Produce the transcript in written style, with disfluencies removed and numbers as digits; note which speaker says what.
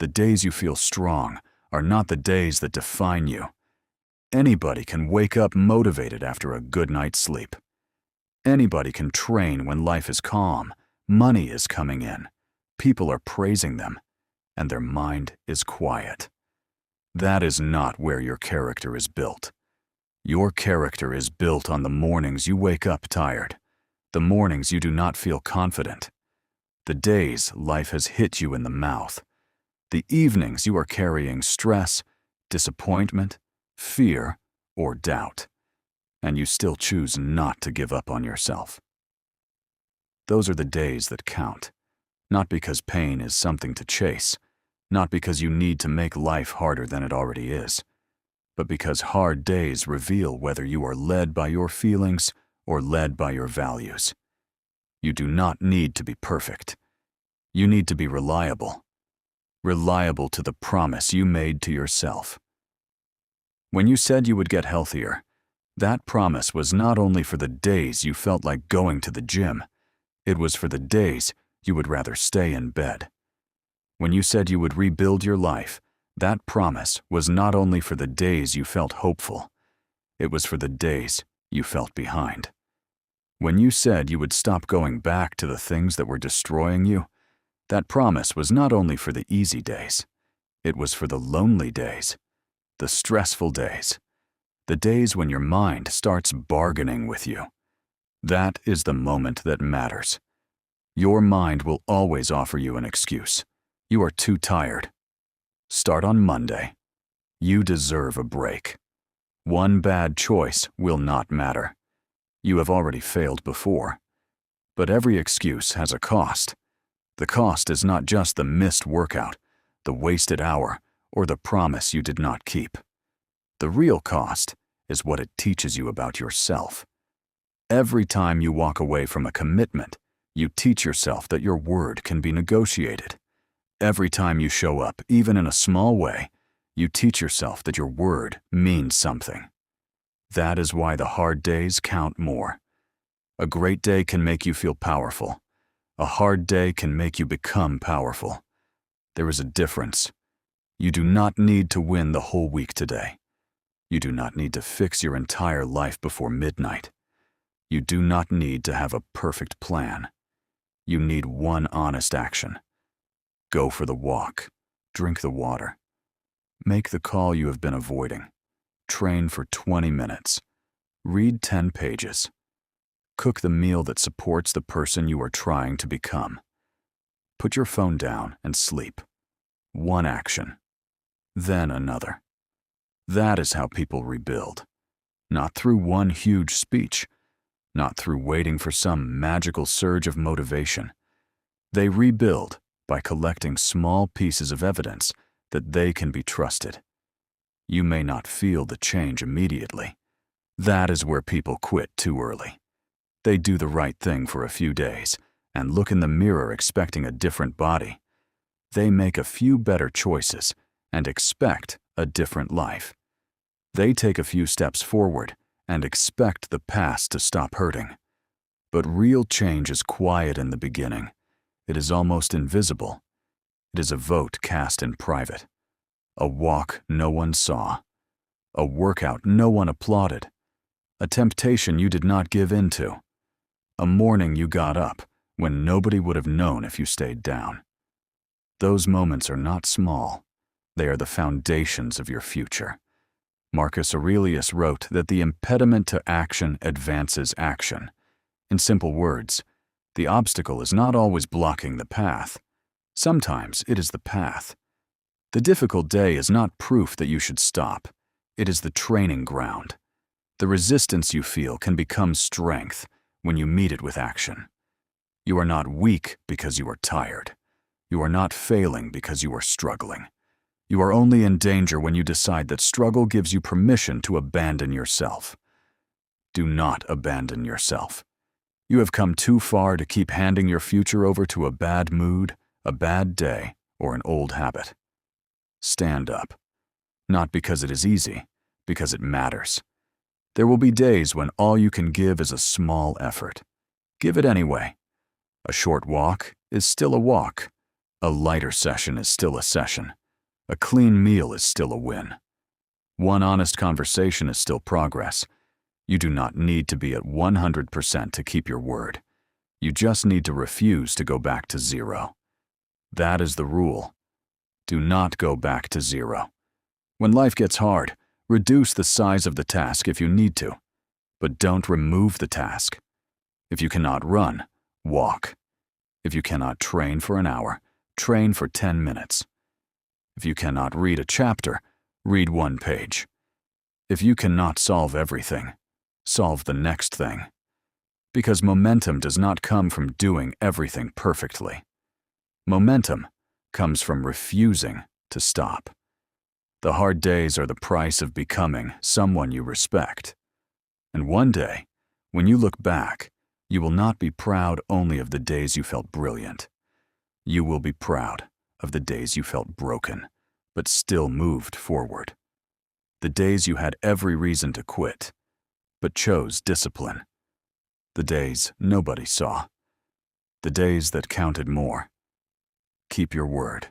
Speaker 1: The days you feel strong are not the days that define you. Anybody can wake up motivated after a good night's sleep. Anybody can train when life is calm, money is coming in, people are praising them, and their mind is quiet. That is not where your character is built. Your character is built on the mornings you wake up tired, the mornings you do not feel confident, the days life has hit you in the mouth, the evenings you are carrying stress, disappointment, fear, or doubt, and you still choose not to give up on yourself. Those are the days that count, not because pain is something to chase, not because you need to make life harder than it already is, but because hard days reveal whether you are led by your feelings or led by your values. You do not need to be perfect. You need to be reliable. Reliable to the promise you made to yourself. When you said you would get healthier, that promise was not only for the days you felt like going to the gym, it was for the days you would rather stay in bed. When you said you would rebuild your life, that promise was not only for the days you felt hopeful, it was for the days you felt behind. When you said you would stop going back to the things that were destroying you, that promise was not only for the easy days, it was for the lonely days, the stressful days, the days when your mind starts bargaining with you. That is the moment that matters. Your mind will always offer you an excuse. You are too tired. Start on Monday. You deserve a break. One bad choice will not matter. You have already failed before. But every excuse has a cost. The cost is not just the missed workout, the wasted hour, or the promise you did not keep. The real cost is what it teaches you about yourself. Every time you walk away from a commitment, you teach yourself that your word can be negotiated. Every time you show up, even in a small way, you teach yourself that your word means something. That is why the hard days count more. A great day can make you feel powerful. A hard day can make you become powerful. There is a difference. You do not need to win the whole week today. You do not need to fix your entire life before midnight. You do not need to have a perfect plan. You need one honest action. Go for the walk. Drink the water. Make the call you have been avoiding. Train for 20 minutes. Read 10 pages. Cook the meal that supports the person you are trying to become. Put your phone down and sleep. One action. Then another. That is how people rebuild. Not through one huge speech. Not through waiting for some magical surge of motivation. They rebuild by collecting small pieces of evidence that they can be trusted. You may not feel the change immediately. That is where people quit too early. They do the right thing for a few days and look in the mirror expecting a different body. They make a few better choices and expect a different life. They take a few steps forward and expect the past to stop hurting. But real change is quiet in the beginning. It is almost invisible. It is a vote cast in private. A walk no one saw. A workout no one applauded. A temptation you did not give in to. A morning you got up when nobody would have known if you stayed down. Those moments are not small. They are the foundations of your future. Marcus Aurelius wrote that the impediment to action advances action. In simple words, the obstacle is not always blocking the path. Sometimes it is the path. The difficult day is not proof that you should stop. It is the training ground. The resistance you feel can become strength when you meet it with action. You are not weak because you are tired. You are not failing because you are struggling. You are only in danger when you decide that struggle gives you permission to abandon yourself. Do not abandon yourself. You have come too far to keep handing your future over to a bad mood, a bad day, or an old habit. Stand up. Not because it is easy, because it matters. There will be days when all you can give is a small effort. Give it anyway. A short walk is still a walk. A lighter session is still a session. A clean meal is still a win. One honest conversation is still progress. You do not need to be at 100% to keep your word. You just need to refuse to go back to zero. That is the rule. Do not go back to zero. When life gets hard, reduce the size of the task if you need to, but don't remove the task. If you cannot run, walk. If you cannot train for an hour, train for 10 minutes. If you cannot read a chapter, read 1 page. If you cannot solve everything, solve the next thing. Because momentum does not come from doing everything perfectly. Momentum comes from refusing to stop. The hard days are the price of becoming someone you respect. And one day, when you look back, you will not be proud only of the days you felt brilliant. You will be proud of the days you felt broken, but still moved forward. The days you had every reason to quit, but chose discipline. The days nobody saw. The days that counted more. Keep your word.